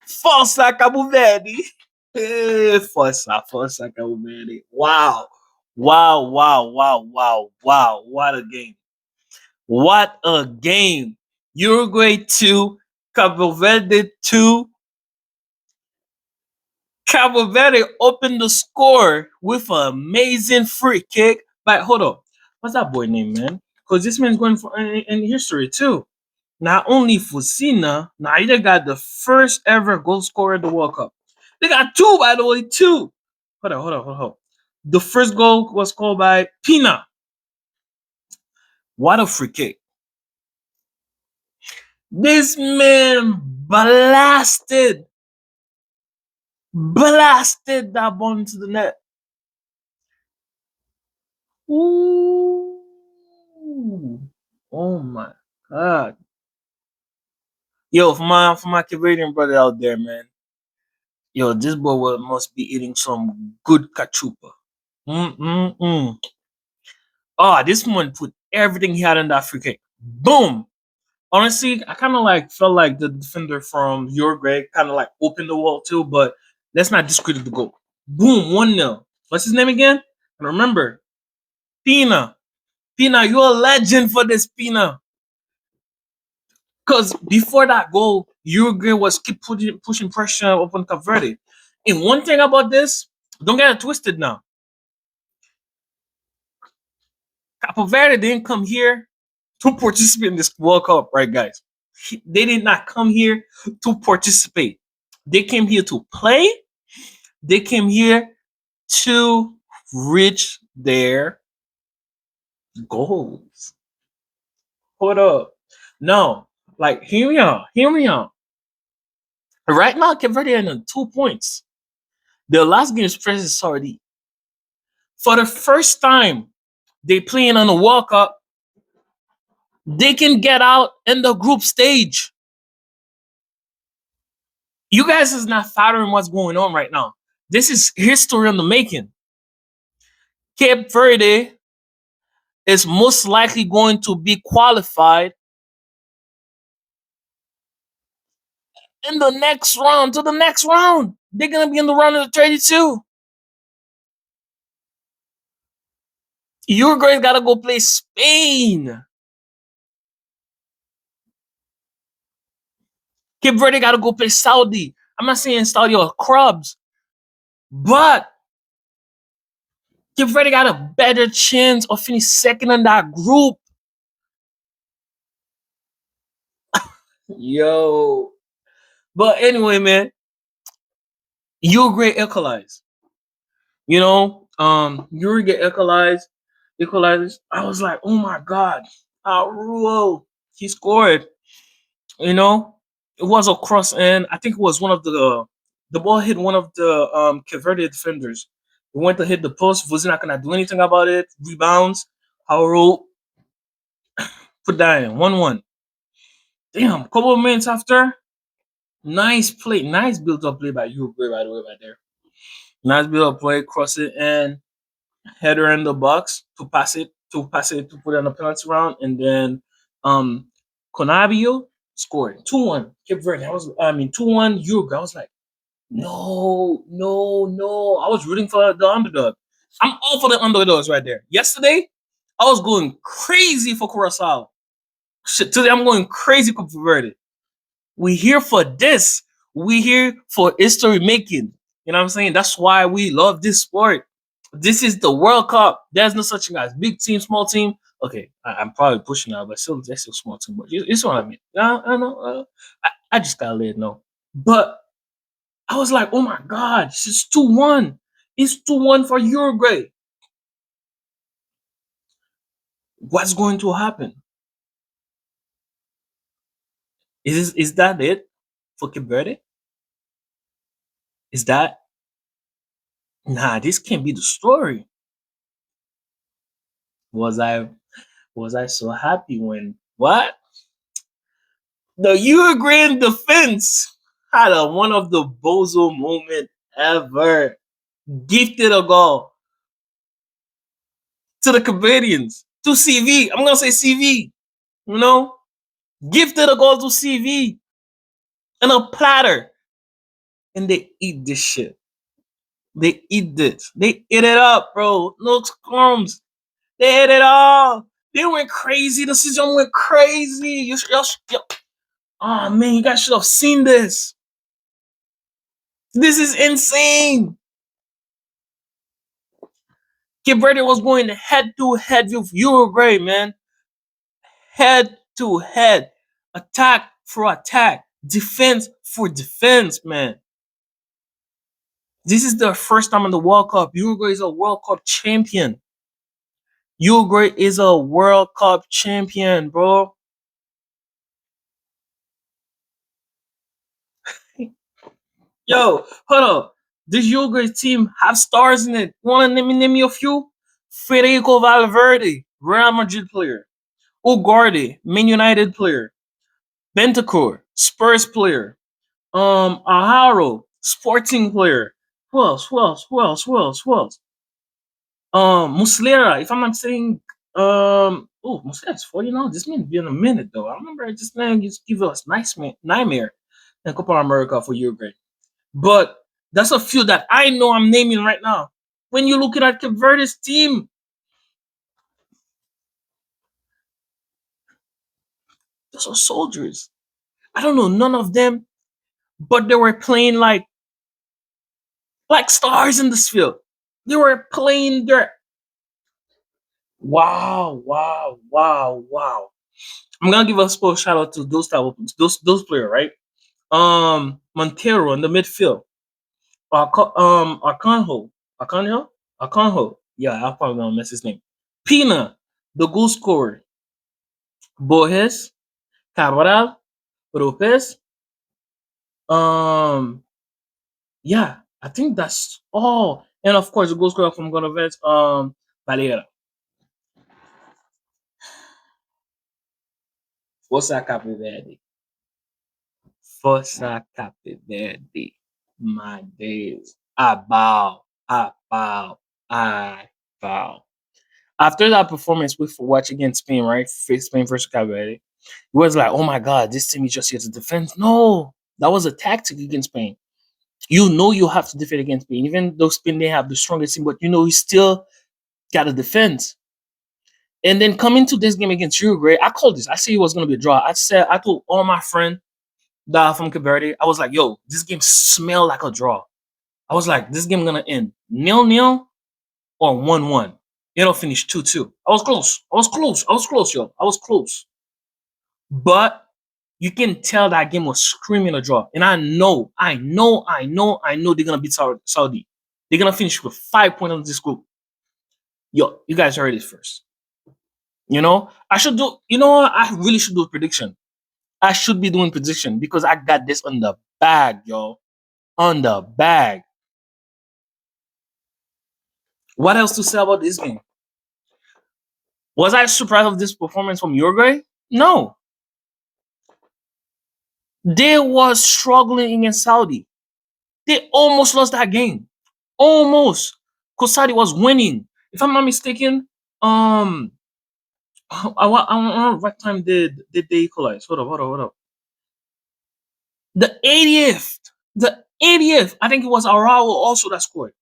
Força Cabo Verde. Força Cabo Verde. Wow. Wow, wow, wow, wow, wow. What a game. What a game. Uruguay 2, Cabo Verde 2. Cabo Verde opened the score with an amazing free kick. But hold up. What's that boy name, man? Because this man's going for in history too. Not only Fusina, now they got the first ever goal scorer in the World Cup. They got two, by the way, two. Hold on. The first goal was called by Pina. What a free kick. This man blasted that ball into the net. Ooh. Oh my God. Yo, for my Canadian brother out there, man. Yo, this boy must be eating some good kachupa. Mm-mm-mm. Oh, this one put everything he had in that free kick. Boom. Honestly, I kind of like felt like the defender from Uruguay kind of like opened the wall too, but let's not discredit the goal. Boom, 1-0. What's his name again? And remember, Pina. Pina, you're a legend for this, Pina. Because before that goal, Uruguay was keep pushing pressure upon Cape Verde. And one thing about this, don't get it twisted now. Cape Verde didn't come here to participate in this World Cup, right, guys? They did not come here to participate. They came here to play. They came here to reach their goals. Hold up. No, like, hear me out. Right now, Cape Verde are 2 points. The last game is versus Saudi. For the first time, they playing on the World Cup. They can get out in the group stage. You guys is not fathoming what's going on right now. This is history in the making. Cape Verde is most likely going to be qualified in the next round to the next round. They're going to be in the round of the 32. Uruguay's got to go play Spain. Cape Verde got to go play Saudi. I'm not saying Saudi or crabs, but Cape Verde got a better chance of finishing second in that group. Yo. But anyway, man, Uruguay equalized. Uruguay equalized. I was like, oh my God, Aruo, he scored. You know, it was a cross, and I think it was one of the ball hit one of the Cape Verde defenders. It went to hit the post. Was not gonna do anything about it. Rebounds. Aruo put that in 1-1. Damn, couple of minutes after, nice play, nice build up play by Uruguay, by the way, right there. Nice build up play, cross it and header in the box to put it on the penalty round, and then Conabio scored 2-1. Cape Verde. 2-1 Uruguay. I was like, no, no, no. I was rooting for the underdog. I'm all for the underdogs right there. Yesterday, I was going crazy for Curacao. Shit, today I'm going crazy for Cape Verde. We here for this. We here for history making. You know what I'm saying? That's why we love this sport. This is the World Cup. There's no such thing as big team, small team. Okay, I'm probably pushing out, but still, that's still small team. But it's what I mean. I know. I just gotta let it know. But I was like, oh my God, this is 2-1. It's 2-1 for Uruguay. What's going to happen? Is that it for Cape Verde? Is that nah? This can't be the story. Was I so happy when what? The Uruguayan defense had one of the bozo moment ever. Gifted a goal to the Canadians, to CV. I'm gonna say CV. You know, Gifted a goal to CV and a platter, and they eat this shit. They eat this. They eat it up, bro. No crumbs. They ate it all. They went crazy. The season went crazy. Oh man, you guys should have seen this. This is insane. Cape Verde was going head to head with Uruguay, man. Head to head. Attack for attack. Defense for defense, man. This is their first time in the World Cup. Uruguay is a World Cup champion. Uruguay is a World Cup champion, bro. Yo, hold up. This Uruguay team have stars in it. Wanna name me a few? Federico Valverde, Real Madrid player. Ugarte, Man United player. Bentancur, Spurs player. Aharo, Sporting player. Who else? Who else? Who else? Who else? Who else? Muslera, if I'm not saying oh, Muslera's 40 now. This man been a minute though. I remember this man used to give us nightmare in Copa America for Uruguay. But that's a few that I know I'm naming right now. When you're looking at Cape Verde's team, those are soldiers. I don't know none of them, but they were playing like stars in this field. They were playing their wow, wow, wow, wow. I'm gonna give a special shout out to those type of those players, right? Montero in the midfield. Arcanjo, Arcanjo, Arcanjo. Yeah, I'm probably gonna mess his name. Pina, the goal scorer. Borges, Cabral, Lopez. Um, yeah, I think that's all. And of course, the goal scorer from Gonaves, Valera. Força Cape Verde. Força Cape Verde. My days. I bow. I bow. I bow. After that performance with watch against Spain, right? Spain versus Cape Verde, it was like, oh my god, this team is just here to defend. No, that was a tactic against Spain. You know you have to defend against Spain, even though Spain they have the strongest team, but you know you still gotta defend. And then coming to this game against Uruguay, I called this. I said it was gonna be a draw. I told all my friends that are from Cape Verde, I was like, yo, this game smell like a draw. I was like, this game gonna end 0-0 or 1-1. It'll finish 2-2. I was close. I was close. I was close, yo. I was close. But you can tell that game was screaming a draw. And I know they're gonna beat Saudi. They're gonna finish with 5 points on this group. Yo, you guys heard it first. I should do. You know what? I really should do a prediction. I should be doing prediction because I got this on the bag, yo. On the bag. What else to say about this game? Was I surprised of this performance from Uruguay? No. They was struggling against Saudi. They almost lost that game. Almost. Because Saudi was winning. If I'm not mistaken, I don't know what time did they equalize. Hold up. The 80th. The 80th. I think it was Arao also that scored.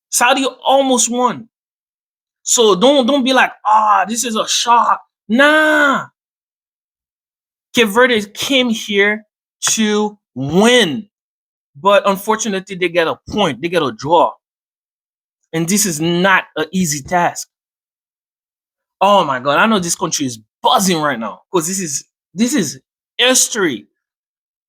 Saudi almost won. So don't be like, this is a shot. Nah. Cape Verde came here to win. But unfortunately, they get a point. They get a draw. And this is not an easy task. Oh my god, I know this country is buzzing right now. Because this is history.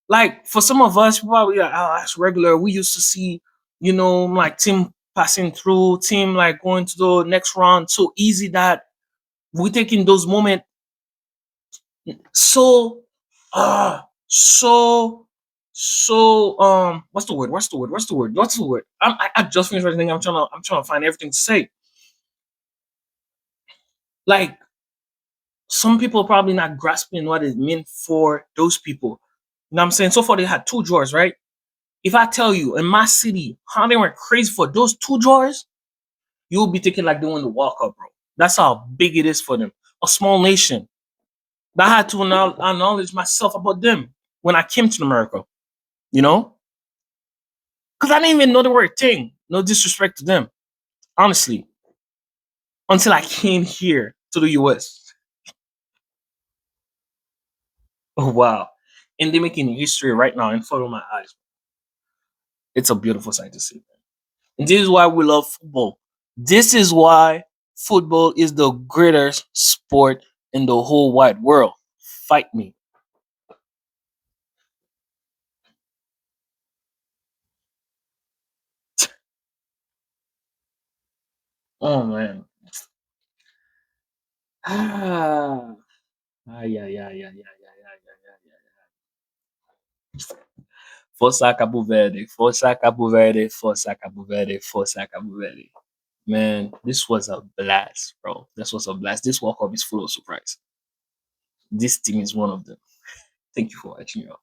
Like for some of us, probably like, that's regular. We used to see, like team passing through, team like going to the next round so easy that we're taking those moments so so what's the word? I just finished everything. I'm trying to find everything to say. Like some people probably not grasping what it meant for those people. You know what I'm saying? So far they had two drawers, right? If I tell you in my city how they went crazy for those two drawers, you'll be thinking like they won the World Cup, bro. That's how big it is for them. A small nation. I had to now acknowledge myself about them when I came to America, you know? Because I didn't even know they were a thing. No disrespect to them, honestly, until I came here to the US. Oh, wow. And they're making history right now in front of my eyes. It's a beautiful sight to see. And this is why we love football. This is why football is the greatest sport in the whole wide world. Fight me. Oh, man. Ah. Ay, ay, ay, ay, ay, ay, ay, ay, ay. Força Cabo Verde, Força Cabo Verde, Força Cabo Verde, Força Cabo Verde. Man, this was a blast, bro. This was a blast. This World Cup is full of surprise. This team is one of them. Thank you for watching, y'all.